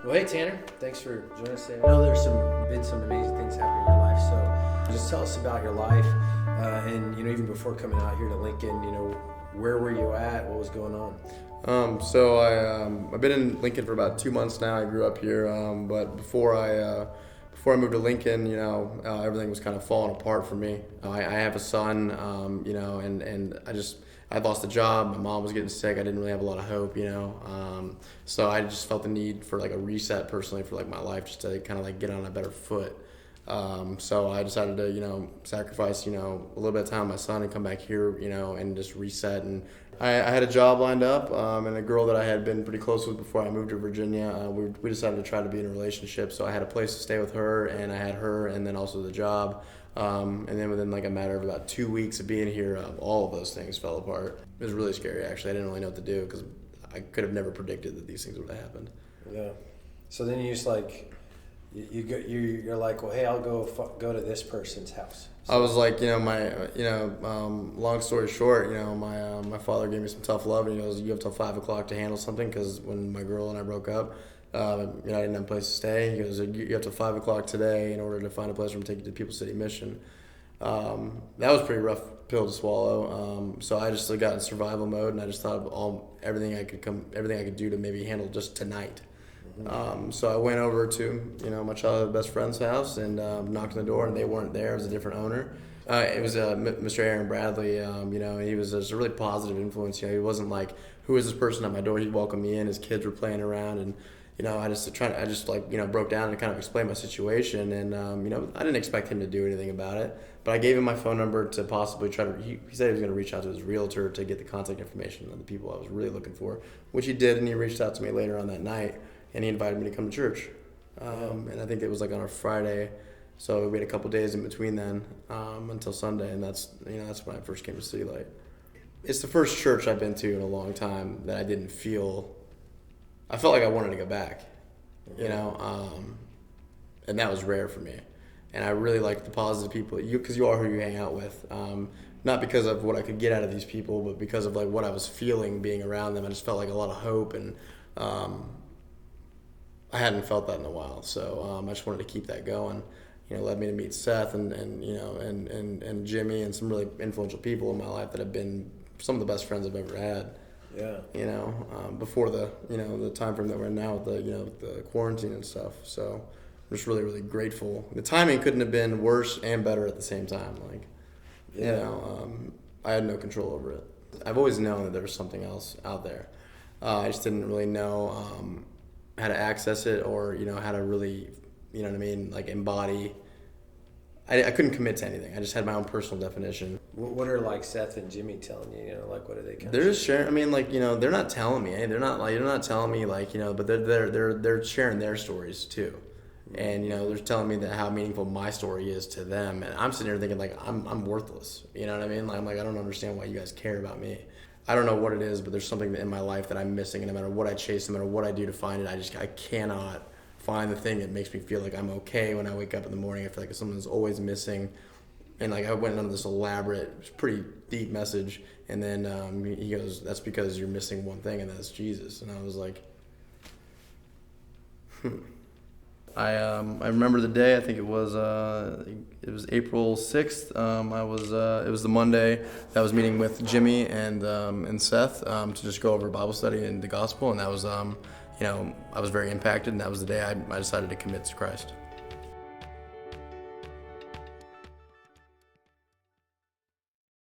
Well, hey Tanner, thanks for joining us today. I know there's been some amazing things happening in your life, so just tell us about your life, and even before coming out here to Lincoln, where were you at? What was going on? I've been in Lincoln for about 2 months now. I grew up here, but before I moved to Lincoln, everything was kind of falling apart for me. I have a son, and I lost a job. My mom was getting sick. I didn't really have a lot of hope, so I just felt the need for like a reset personally for like my life, just to kind of like get on a better foot. So I decided to, sacrifice, a little bit of time with my son and come back here, and just reset. And I had a job lined up, and a girl that I had been pretty close with before I moved to Virginia. We decided to try to be in a relationship. So I had a place to stay with her, and I had her, and then also the job. And then within like a matter of about 2 weeks of being here, all of those things fell apart. It was really scary, actually. I didn't really know what to do because I could have never predicted that these things would have happened. Yeah. So then you just like, you're like, well, hey, I'll go to this person's house. So I was like, long story short, my father gave me some tough love, and he goes, you have till 5 o'clock to handle something, because when my girl and I broke up, I didn't have a place to stay. He goes, you have till 5 o'clock today in order to find a place for me to take you to People City Mission. That was a pretty rough pill to swallow. So I just got in survival mode, and I just thought of everything I could do to maybe handle just tonight. So I went over to my childhood best friend's house and knocked on the door, and they weren't there. It was a different owner. It was Mr. Aaron Bradley. He was just a really positive influence. He wasn't like, who is this person at my door? He welcomed me in. His kids were playing around, and I just broke down and kind of explained my situation, and I didn't expect him to do anything about it, but I gave him my phone number to possibly try to. He said he was going to reach out to his realtor to get the contact information of the people I was really looking for, which he did, and he reached out to me later on that night, and he invited me to come to church, and I think it was like on a Friday, so we had a couple days in between then until Sunday, and that's when I first came to Citylight. It's the first church I've been to in a long time that I didn't feel. I felt like I wanted to go back, and that was rare for me. And I really liked the positive people, because you are who you hang out with. Not because of what I could get out of these people, but because of like what I was feeling being around them. I just felt like a lot of hope, and I hadn't felt that in a while. So I just wanted to keep that going. Led me to meet Seth and Jimmy and some really influential people in my life that have been some of the best friends I've ever had. Yeah. Before the time frame that we're in now with the quarantine and stuff. So I'm just really, really grateful. The timing couldn't have been worse and better at the same time. I had no control over it. I've always known that there was something else out there. I just didn't really know how to access it, or how to really, like embody. I couldn't commit to anything. I just had my own personal definition. What are like Seth and Jimmy telling you? Like what are they? They're just sharing. I mean, they're not telling me. They're not telling me but they're sharing their stories too, and they're telling me that how meaningful my story is to them. And I'm sitting here thinking like I'm worthless. You know what I mean? Like, I'm like, I don't understand why you guys care about me. I don't know what it is, but there's something in my life that I'm missing, and no matter what I chase, no matter what I do to find it, I cannot find the thing that makes me feel like I'm okay when I wake up in the morning. I feel like something's always missing. And like I went on this elaborate, pretty deep message, and then he goes, "That's because you're missing one thing, and that's Jesus." And I was like, I remember the day. I think it was April 6th. It was the Monday that I was meeting with Jimmy and Seth to just go over Bible study and the gospel, and that was I was very impacted, and that was the day I decided to commit to Christ.